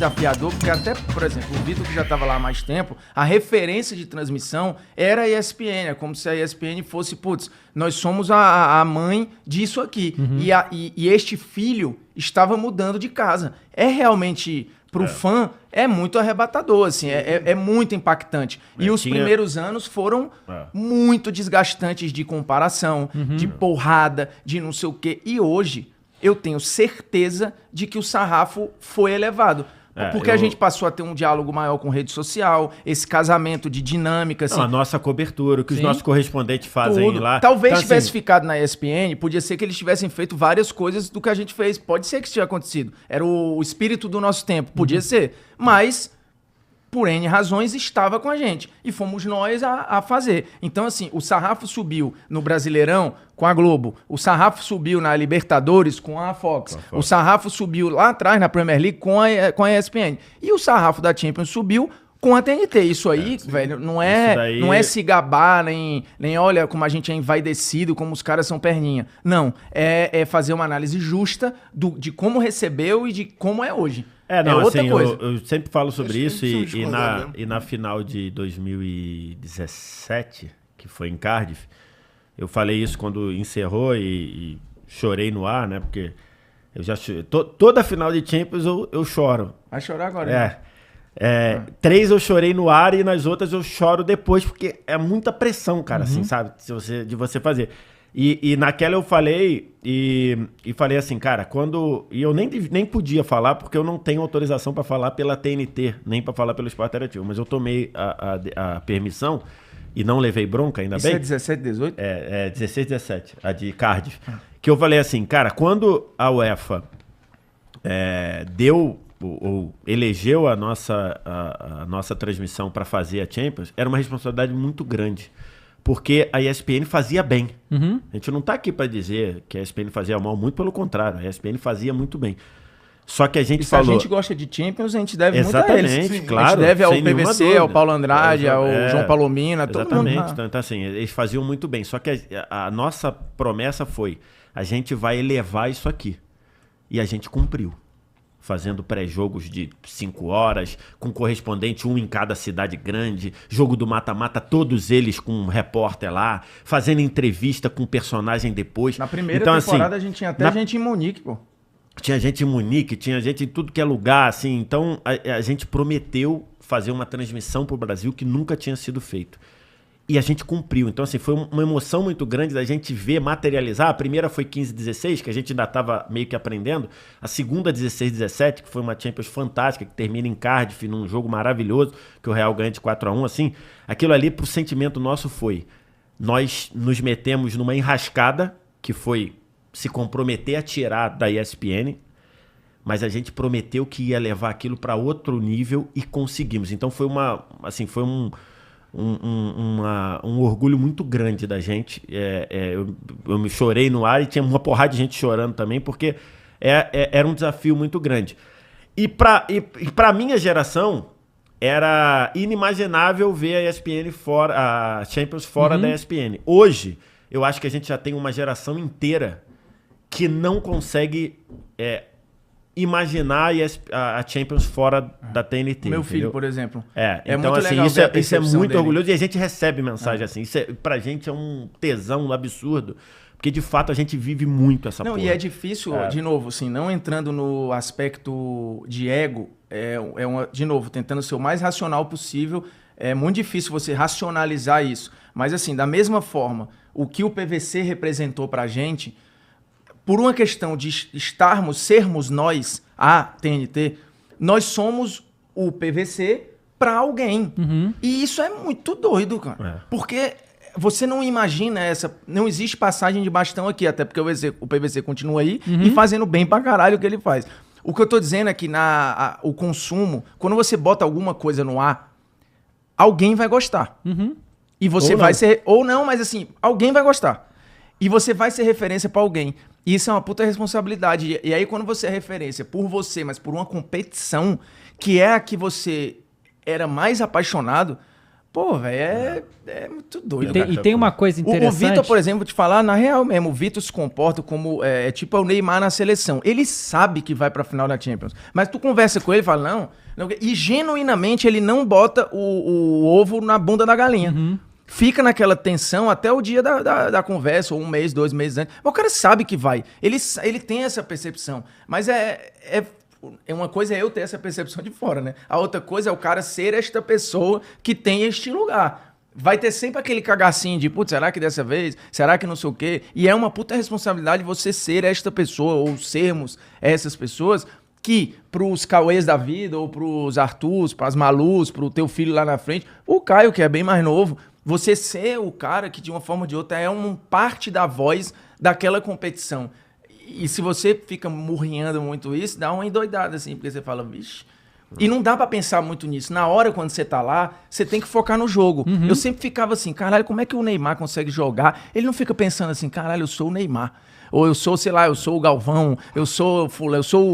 desafiador, porque até, por exemplo, o Vitor, que já estava lá há mais tempo, a referência de transmissão era a ESPN, é como se a ESPN fosse, putz, nós somos a mãe disso aqui. E este filho estava mudando de casa. É realmente, pro fã, é muito arrebatador, assim, é muito impactante. E os primeiros anos foram muito desgastantes de comparação, de porrada, de não sei o quê. E hoje, eu tenho certeza de que o sarrafo foi elevado. Porque a gente passou a ter um diálogo maior com rede social, esse casamento de dinâmica. Assim. Não, a nossa cobertura, o que os nossos correspondentes fazem lá. Talvez tivesse ficado na ESPN, podia ser que eles tivessem feito várias coisas do que a gente fez. Pode ser que isso tivesse acontecido. Era o espírito do nosso tempo, podia ser. Mas, por N razões, estava com a gente. E fomos nós a fazer. Então, assim, o sarrafo subiu no Brasileirão com a Globo. O sarrafo subiu na Libertadores com a Fox. O sarrafo subiu lá atrás na Premier League com a ESPN. E o sarrafo da Champions subiu com a TNT. Isso aí, velho, não é se gabar, nem olha como a gente é envaidecido, como os caras são perninha. Não, é fazer uma análise justa de como recebeu e de como é hoje. Não, outra assim, coisa. Eu sempre falo sobre isso e na final de 2017, que foi em Cardiff, eu falei isso quando encerrou e chorei no ar, né? Porque eu já toda final de Champions eu choro. Vai chorar agora, né? 3 eu chorei no ar e nas outras eu choro depois, porque é muita pressão, cara, assim, sabe? De você fazer. E naquela eu falei e falei assim, cara, e eu nem podia falar, porque eu não tenho autorização para falar pela TNT, nem para falar pelo Esporte Interativo, mas eu tomei a permissão e não levei bronca, ainda bem. Isso é 17, 18? É 16, 17, a de Cardiff. Que eu falei assim, cara, quando a UEFA deu ou elegeu a nossa transmissão para fazer a Champions, era uma responsabilidade muito grande. Porque a ESPN fazia bem. A gente não tá aqui para dizer que a ESPN fazia mal, muito pelo contrário, a ESPN fazia muito bem. Só que a gente falou... Se a gente gosta de Champions, a gente deve muito a eles. Exatamente, claro. A gente deve ao PVC, ao Paulo Andrade, ao João Palomina, todo mundo. Exatamente, então assim, eles faziam muito bem. Só que a nossa promessa foi, a gente vai elevar isso aqui. E a gente cumpriu. Fazendo pré-jogos de 5 horas, com correspondente, um em cada cidade grande, jogo do mata-mata, todos eles com um repórter lá, fazendo entrevista com o personagem depois. Na primeira temporada, assim, a gente tinha até gente em Munique, pô. Tinha gente em Munique, tinha gente em tudo que é lugar, assim. Então, a gente prometeu fazer uma transmissão pro Brasil que nunca tinha sido feito. E a gente cumpriu. Então, assim, foi uma emoção muito grande da gente ver materializar. A primeira foi 15-16, que a gente ainda estava meio que aprendendo. A segunda, 16-17, que foi uma Champions fantástica, que termina em Cardiff, num jogo maravilhoso, que o Real ganha de 4-1, assim. Aquilo ali, pro sentimento nosso, foi... Nós nos metemos numa enrascada, que foi se comprometer a tirar da ESPN, mas a gente prometeu que ia levar aquilo para outro nível e conseguimos. Então, foi um orgulho muito grande da gente. Eu me chorei no ar e tinha uma porrada de gente chorando também, porque era um desafio muito grande. E para minha geração, era inimaginável ver a ESPN fora, a Champions fora da ESPN. Hoje, eu acho que a gente já tem uma geração inteira que não consegue imaginar a Champions fora da TNT. Meu filho, por exemplo. Então, muito assim, legal isso é muito dele. orgulhoso e a gente recebe mensagem assim. Isso pra gente é um tesão absurdo, porque de fato a gente vive muito essa porra. E é difícil, de novo, assim, não entrando no aspecto de ego, de novo, tentando ser o mais racional possível, é muito difícil você racionalizar isso. Mas, assim, da mesma forma, o que o PVC representou pra gente, por uma questão de sermos nós, a TNT, nós somos o PVC para alguém. E isso é muito doido, cara. Porque você não imagina não existe passagem de bastão aqui, até porque o PVC continua aí e fazendo bem pra caralho o que ele faz. O que eu tô dizendo é que o consumo, quando você bota alguma coisa no ar, alguém vai gostar. E você vai ser... Ou não, mas assim, alguém vai gostar. E você vai ser referência pra alguém. E isso é uma puta responsabilidade. E aí, quando você é referência por você, mas por uma competição que é a que você era mais apaixonado, Pô, velho, é muito doido. E tem uma coisa interessante. O Vitor, por exemplo, vou te falar, na real mesmo, o Vitor se comporta como, tipo o Neymar na seleção. Ele sabe que vai pra final da Champions, mas tu conversa com ele e fala, não, e genuinamente ele não bota o ovo na bunda da galinha. Fica naquela tensão até o dia da conversa, ou 1 mês, 2 meses antes. Mas o cara sabe que vai. Ele tem essa percepção. Mas uma coisa é eu ter essa percepção de fora, né? A outra coisa é o cara ser esta pessoa que tem este lugar. Vai ter sempre aquele cagacinho de, putz, será que dessa vez? Será que não sei o quê? E é uma puta responsabilidade você ser esta pessoa, ou sermos essas pessoas que, pros Cauês da vida, ou pros Arthurs, pras Malus, pro teu filho lá na frente, o Caio, que é bem mais novo, você ser o cara que, de uma forma ou de outra, é uma parte da voz daquela competição. E se você fica murrinhando muito isso, dá uma endoidada, assim, porque você fala, vixe. E não dá pra pensar muito nisso. Na hora, quando você tá lá, você tem que focar no jogo. Eu sempre ficava assim, caralho, como é que o Neymar consegue jogar? Ele não fica pensando assim, caralho, eu sou o Neymar. Ou eu sou, sei lá, eu sou o Galvão, eu sou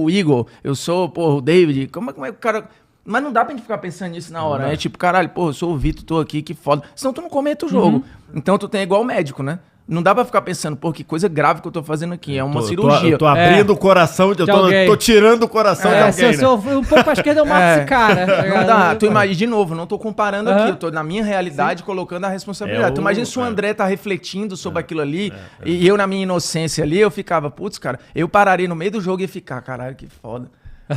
o Igor, eu sou, porra, o David. Como é que o cara... Mas não dá pra gente ficar pensando nisso na hora, né? Tipo, caralho, pô, eu sou o Vitor, tô aqui, que foda. Senão tu não comenta o jogo. Então tu tem igual o médico, né? Não dá pra ficar pensando, pô, que coisa grave que eu tô fazendo aqui. É uma cirurgia. Eu tô abrindo o coração, eu tô tirando o coração de alguém. Se eu um pouco pra esquerda, eu mato esse cara. Não dá. Tu imagina, de novo, não tô comparando aqui. Eu tô na minha realidade colocando a responsabilidade. Tu imagina se o André tá refletindo sobre aquilo ali e eu, na minha inocência ali, eu ficava, putz, cara, eu pararia no meio do jogo e ia ficar, caralho, que foda.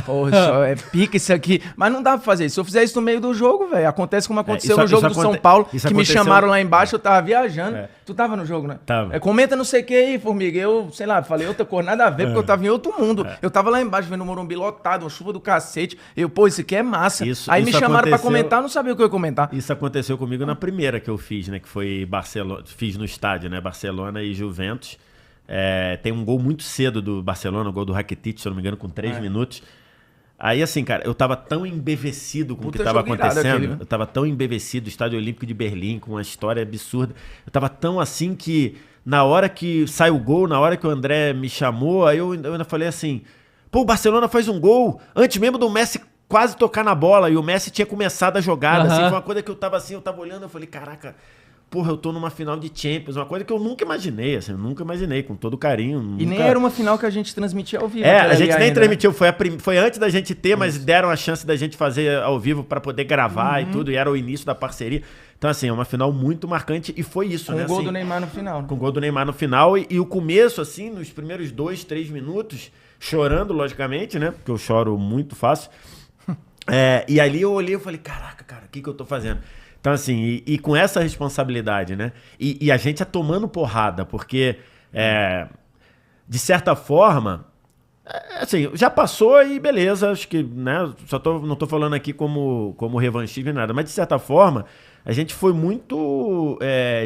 Porra, só é pica isso aqui. Mas não dá pra fazer isso. Se eu fizer isso no meio do jogo, velho, acontece como aconteceu no jogo do São Paulo, que me chamaram lá embaixo, eu tava viajando. Tu tava no jogo, né? Tava. Comenta não sei o que aí, Formiga. Eu, sei lá, falei outra cor, nada a ver, porque eu tava em outro mundo. Eu tava lá embaixo vendo o Morumbi lotado, uma chuva do cacete. Eu, pô, isso aqui é massa. Aí me chamaram pra comentar, eu não sabia o que eu ia comentar. Isso aconteceu comigo na primeira que eu fiz, né? Que foi Barcelona, fiz no estádio, né? Barcelona e Juventus. Tem um gol muito cedo do Barcelona, o gol do Rakitic, se eu não me engano, com 3 minutos. Aí, assim, cara, eu tava tão embevecido com o que tava acontecendo. Eu tava tão embevecido, Estádio Olímpico de Berlim, com uma história absurda. Eu tava tão assim que, na hora que sai o gol, na hora que o André me chamou, aí eu ainda falei assim, pô, o Barcelona faz um gol antes mesmo do Messi quase tocar na bola. E o Messi tinha começado a jogada, assim, foi uma coisa que eu tava assim, eu tava olhando, eu falei, caraca... Porra, eu tô numa final de Champions, uma coisa que eu nunca imaginei, assim, com todo carinho. E nem era uma final que a gente transmitia ao vivo. A gente nem transmitiu, foi antes da gente ter, mas deram a chance da gente fazer ao vivo pra poder gravar e tudo, e era o início da parceria. Então, assim, é uma final muito marcante e foi isso, né? Com o gol assim, do Neymar no final. Com o gol do Neymar no final e o começo, assim, nos primeiros 2, 3 minutos, chorando, logicamente, né? Porque eu choro muito fácil. E ali eu olhei e falei, caraca, cara, o que eu tô fazendo? Então, assim, e com essa responsabilidade, né? E a gente tomando porrada, porque, de certa forma, assim, já passou e beleza, acho que, né? Não tô falando aqui como revanchismo nem nada, mas de certa forma, a gente foi muito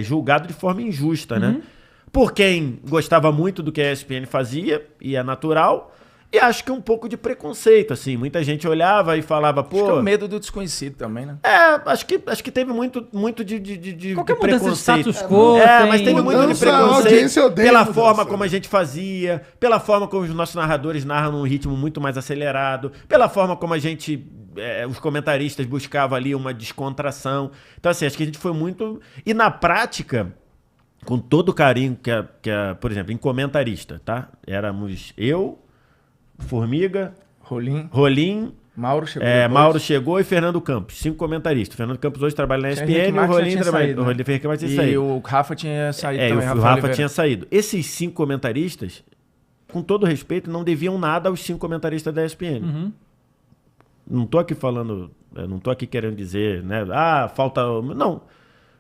julgado de forma injusta, né? Por quem gostava muito do que a ESPN fazia, e é natural. E acho que um pouco de preconceito, assim. Muita gente olhava e falava, pô... Acho que é o medo do desconhecido também, né? Acho que teve muito de qualquer de preconceito. Status quo mas teve muito de preconceito pela forma como a gente... gente fazia, pela forma como os nossos narradores narram num ritmo muito mais acelerado, pela forma como a gente... os comentaristas buscavam ali uma descontração. Então, assim, acho que a gente foi muito... E na prática... Com todo o carinho que por exemplo, em comentarista, tá? Éramos eu... Formiga, Rolim, Mauro chegou e Fernando Campos, 5 comentaristas. O Fernando Campos hoje trabalha na ESPN e o Rolim trabalha. O Rolim tinha saído. E o Rafa tinha saído também. O Rafa tinha saído. Esses 5 comentaristas, com todo respeito, não deviam nada aos 5 comentaristas da ESPN. Não tô aqui falando, não tô aqui querendo dizer, né? Falta. Não.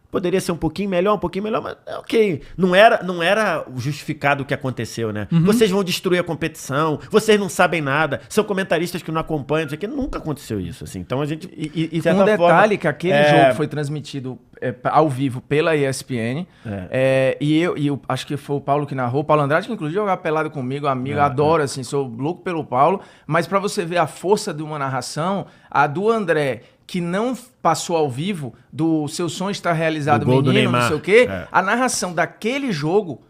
Poderia ser um pouquinho melhor, mas ok. Não era justificado o que aconteceu, né? Vocês vão destruir a competição, vocês não sabem nada, são comentaristas que não acompanham, isso aqui nunca aconteceu isso, assim. Então a gente... E com um detalhe que aquele jogo foi transmitido ao vivo pela ESPN, e eu acho que foi o Paulo que narrou, o Paulo Andrade, que inclusive jogava pelado comigo, amigo, adoro, assim, sou louco pelo Paulo, mas pra você ver a força de uma narração, a do André... que não passou ao vivo, do seu sonho estar realizado, menino, não sei o quê, a narração daquele jogo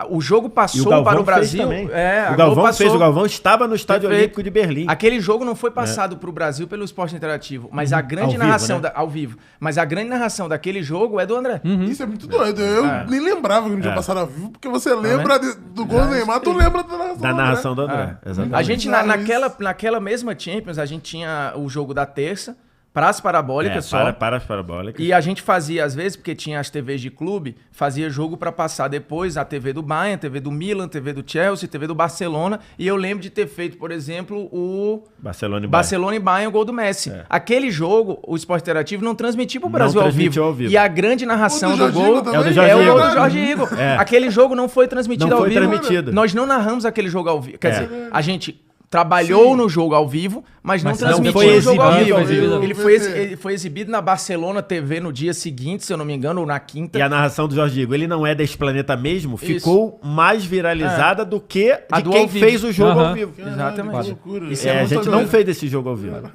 O jogo E o passou Galvão para o fez Brasil. também. A O Galvão Globo passou. fez, o Galvão estava no Estádio Perfeito. Olímpico de Berlim. Aquele jogo não foi passado para o Brasil pelo Esporte Interativo, mas a grande Ao vivo, narração né? ao vivo. Mas a grande narração daquele jogo é do André. Isso é muito doido. Eu nem lembrava que não tinha passado ao vivo, porque você lembra do gol do Neymar, tu lembra da narração. Da narração do André. Exatamente. A gente, Bizarro naquela mesma Champions, a gente tinha o jogo da terça, praça parabólica só. Para as parabólicas. E a gente fazia, às vezes, porque tinha as TVs de clube, fazia jogo pra passar depois a TV do Bayern, TV do Milan, TV do Chelsea, TV do Barcelona. E eu lembro de ter feito, por exemplo, o Barcelona e Bayern, o gol do Messi. Aquele jogo, o Esporte Interativo não transmitiu pro Brasil ao vivo. vivo. E a grande narração O do do Jorge gol Igor também? É o do Jorge é o Igor. gol do Jorge Igor. Aquele jogo não foi transmitido Não ao foi vivo. transmitido. Nós não narramos aquele jogo ao vivo. Quer dizer, a gente trabalhou no jogo ao vivo, mas não transmitiu foi o jogo ao exibido vivo. ao vivo. Ele foi exibido na Barcelona TV no dia seguinte, se eu não me engano, ou na quinta. E a narração do Jorge Igor, ele não é desse planeta mesmo, ficou mais viralizada do que A de do quem ao vivo. fez o jogo ao vivo. Exatamente. Que loucura. Isso É, a muito gente doido. não fez esse jogo ao vivo.